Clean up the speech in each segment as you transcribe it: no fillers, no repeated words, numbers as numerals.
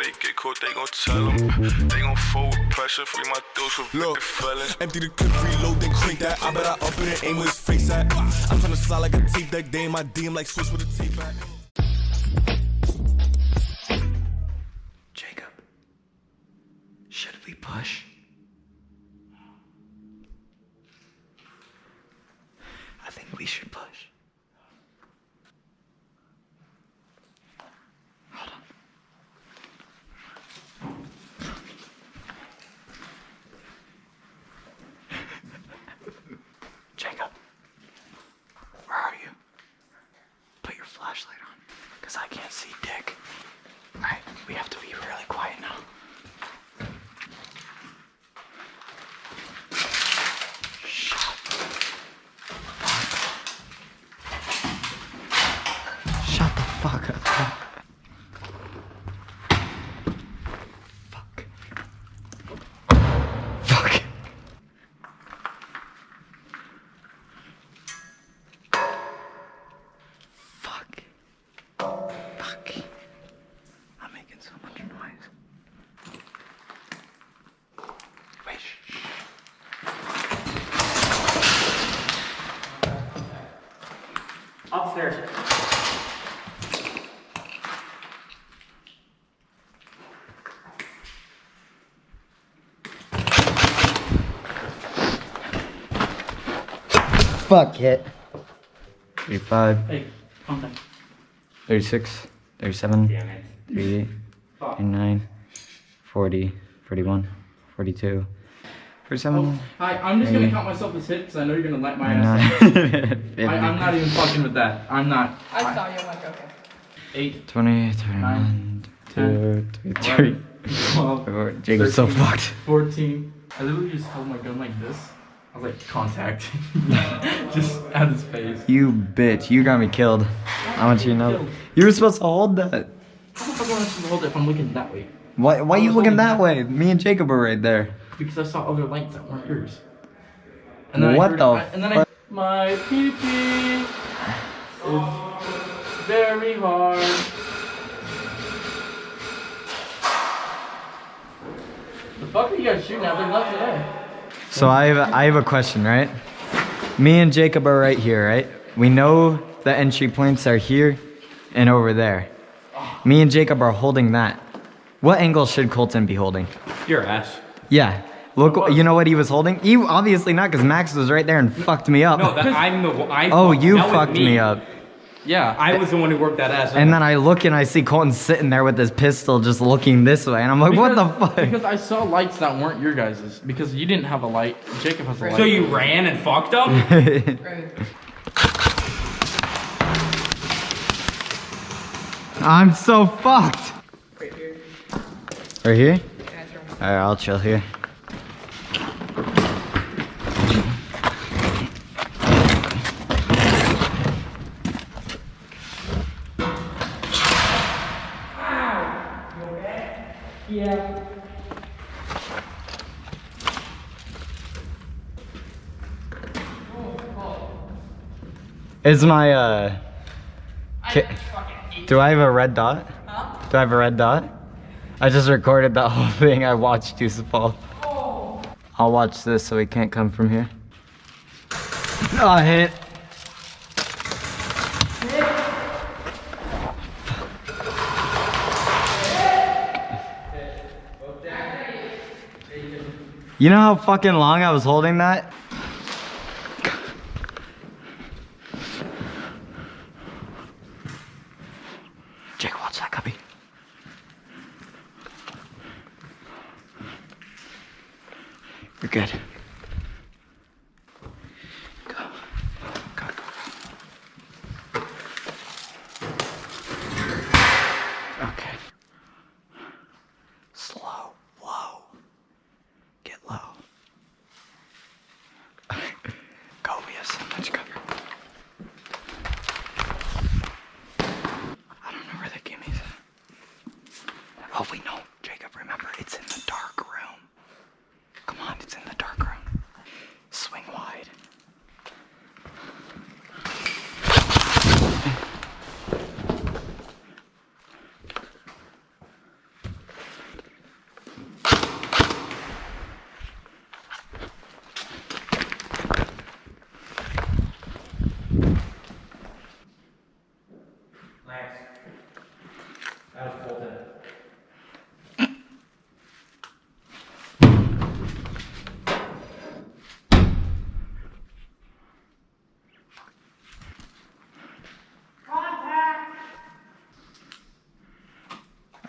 they get caught, they gon' tell them. They gon' fold with pressure, free my dudes for victim felon. Empty the clip, reload, then crank that. I bet I up it and aim with his face at. I'm tryna slide like a tape deck, they in my DM like switch with a tape back. Jacob, should we push? I think we should push. Hold on. Jacob, where are you? Put your flashlight on, because I can't see dick. Alright, we have to be really quiet now. Shut the fuck up. Fuck. Fuck. Fuck. Fuck. I'm making so much noise. Wait, shh. Upstairs. Fuck it. 35, Hey, something. 36, 37, Damn it. 38, Fuck. 39, 40, 41, 42, 47, Hi, I'm just gonna count myself as hit because I know you're gonna let my ass down. 50, I'm not even fucking with that. I'm not. I saw you, I'm like, okay. 8, 20, 21, 22, 23. 12, Jacob's so 13, fucked. 14. I literally just held my gun like this. I was like, contact. Just at his face. You bitch, you got me killed. I want you to know. You were supposed to hold that. How the fuck am I supposed to hold it if I'm looking that way? Why I you was looking holding that that. way? Me and Jacob were right there. Because I saw other lights that weren't yours. And then What I heard, the and then my pee-pee is very hard. The fuck are you guys shooting at? They left there. So I have a question, right? Me and Jacob are right here, right? We know the entry points are here and over there. Me and Jacob are holding that. What angle should Colton be holding? Your ass. Yeah. Look, you know what he was holding? He obviously not, because Max was right there and fucked me up. No, I'm the one. Oh, you that was fucked me up. Yeah. I was the one who worked that ass. And then I look and I see Colton sitting there with his pistol just looking this way. And I'm like, what the fuck? Because I saw lights that weren't your guys's. Because you didn't have a light. Jacob has a light. So you ran and fucked them? I'm so fucked. Right here. Right here? Yeah, it's wrong. Alright, I'll chill here. Yeah. Is my do I have a red dot? Huh? Do I have a red dot? I just recorded that whole thing. I watched you fall. Oh. I'll watch this so he can't come from here. Oh, hit. You know how fucking long I was holding that? Jake, watch that, cubby. You're good. Go. Go, go, go. Okay. Slow, low. Get low. Go, we have so much cover. I don't know where the gimmies are. Oh, we know. Jacob, remember, it's in the dark room. Come on, it's in the dark room.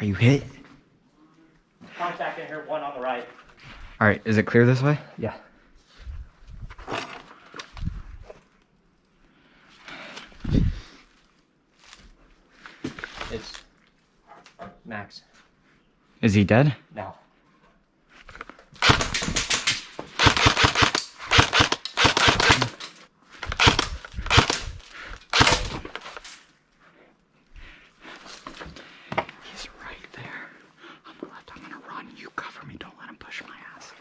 Are you hit? Contact in here, one on the right. All right, is it clear this way? Yeah. It's Max. Is he dead? No. He's right there. On the left, I'm gonna run. You cover me, don't let him push my ass.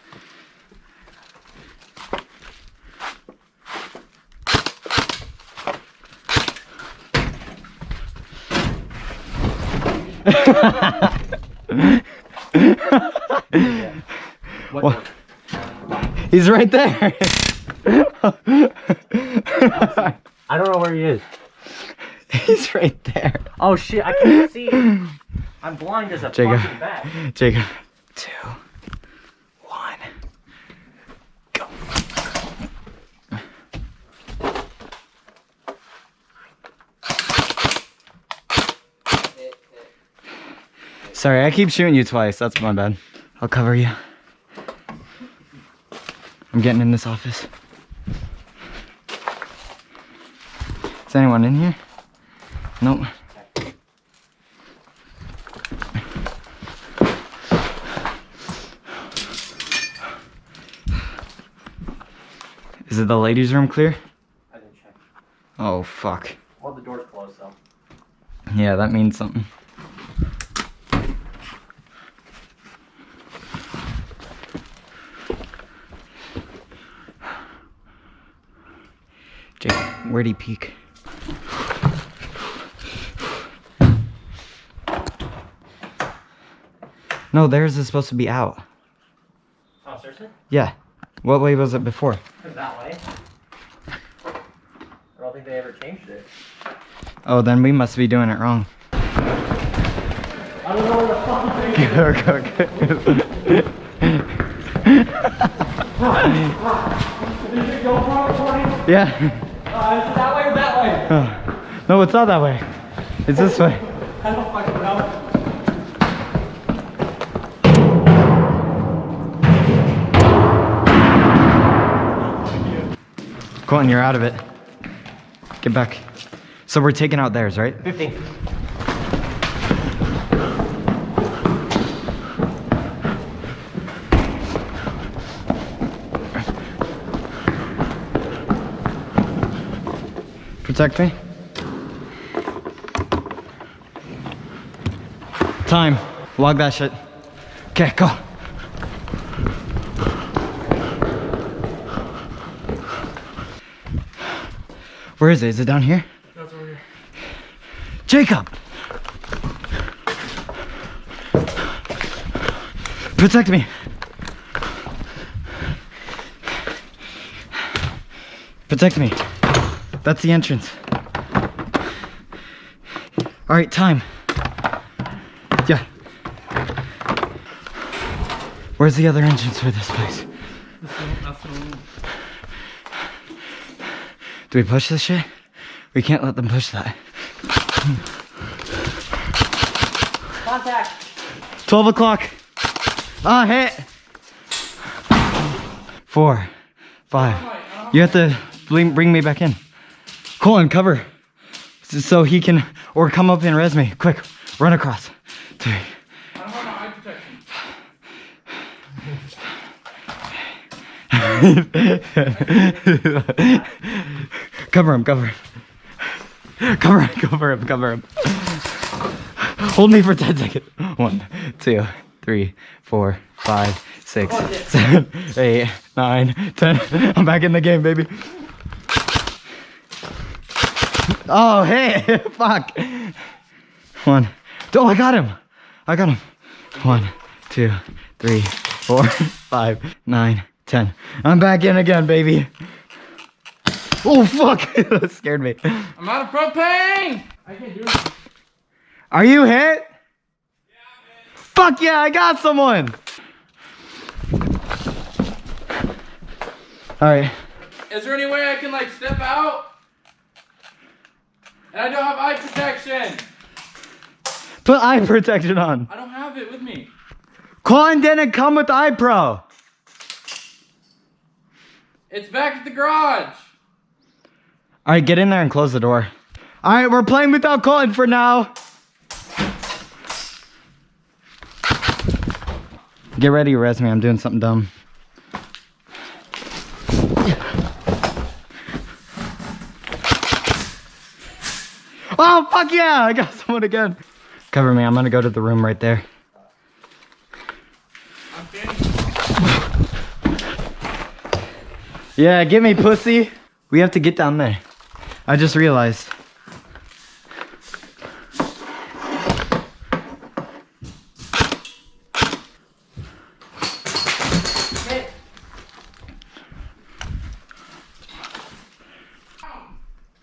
What? He's right there. I don't know where he is. He's right there. Oh shit, I can't see. I'm blind as a Jacob. fucking bat. Jacob. 2, 1, go. Sorry, I keep shooting you twice. That's my bad. I'll cover you. I'm getting in this office. Is anyone in here? Nope. Is it the ladies' room clear? I didn't check. Oh, fuck. Well, the door's closed though. Yeah, that means something. Jake, where'd he peek? No, theirs is supposed to be out. Oh, seriously? Yeah. What way was it before? That way. I don't think they ever changed it. Oh, then we must be doing it wrong. I don't know where the fuck it is. Yeah. Is it that way or that way? No, it's not that way. It's this way. I don't fucking know. Colton, you're out of it. Get back. So we're taking out theirs, right? 15. Protect me. Time. Log that shit. Okay, go. Where is it? Is it down here? That's over here. Jacob! Protect me. Protect me. That's the entrance. All right, time. Yeah. Where's the other entrance for this place? That's the room. Do we push this shit? We can't let them push that. Contact. 12 o'clock. Ah, hit. 4, 5. You have to bring me back in. Colin, cover. So he can, or come up and res me. Quick, run across. 3. I don't have my eye protection. Cover him, cover him. Cover him. Hold me for 10 seconds. 1, 2, 3, 4, 5, 6, 7, 8, 9, 10. I'm back in the game, baby. Oh, hey, fuck. 1. Oh, I got him. 1, 2, 3, 4, 5, 9, 10. I'm back in again, baby. Oh, fuck. That scared me. I'm out of propane! I can't do it. Are you hit? Yeah, fuck yeah, I got someone. All right. Is there any way I can like step out? And I don't have eye protection. Put eye protection on. I don't have it with me. Colin didn't come with eye pro. It's back at the garage. All right, get in there and close the door. All right, we're playing without Colin for now. Get ready to arrest me. I'm doing something dumb. Oh, fuck yeah. I got someone again. Cover me. I'm going to go to the room right there. Yeah, get me, pussy. We have to get down there. I just realized.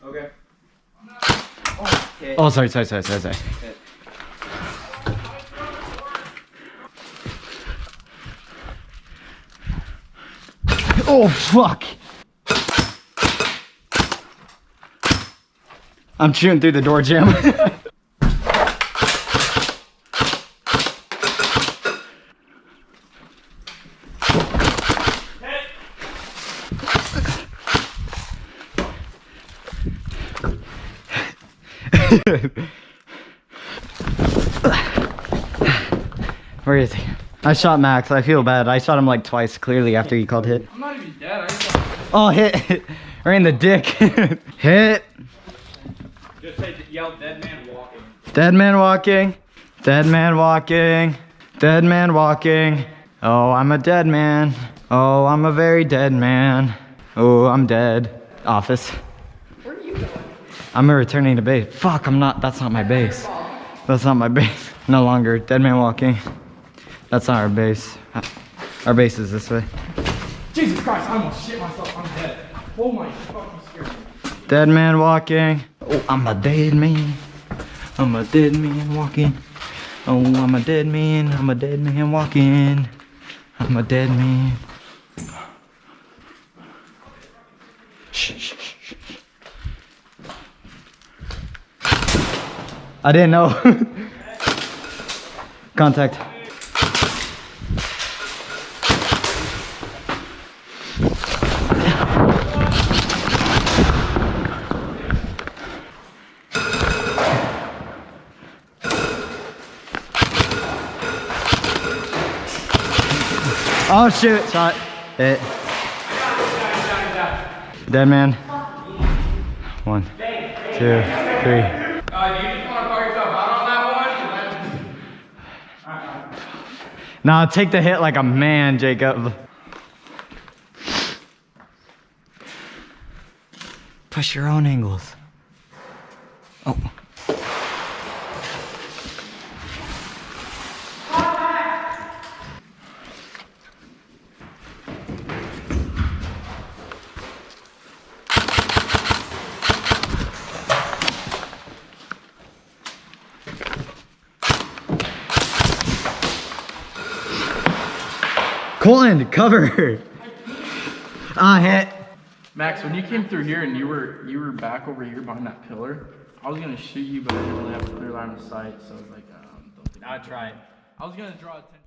Okay. Oh, sorry. Oh, fuck. I'm shooting through the door jam. Where is he? I shot Max. I feel bad. I shot him like twice, clearly, after he called hit. I'm not even dead. I just got... Oh, hit. Right in the dick. Hit. Just say, yell, dead man walking. Dead man walking. Dead man walking. Dead man walking. Oh, I'm a dead man. Oh, I'm a very dead man. Oh, I'm dead. Office. Where are you going? I'm returning to base. Fuck, I'm not. That's not my base. That's not my base. No longer. Dead man walking. That's not our base. Our base is this way. Jesus Christ, I almost shit myself. I'm dead. Oh my fucking scared me. Dead man walking. Oh, I'm a dead man. I'm a dead man walking. Oh, I'm a dead man. I'm a dead man walking. I'm a dead man. Shh, shh, shh, shh. I didn't know. Contact. Oh shoot, shot. Hit. Dead man. 1, 2, 3. Do you just want to call yourself out on that one? Nah, take the hit like a man, Jacob. Push your own angles. Oh. Colin, cover. Ah, hit. Max, when you came through here and you were back over here behind that pillar, I was gonna shoot you, but I didn't really have a clear line of sight, so I was like, don't think I'd try it. I was gonna draw attention.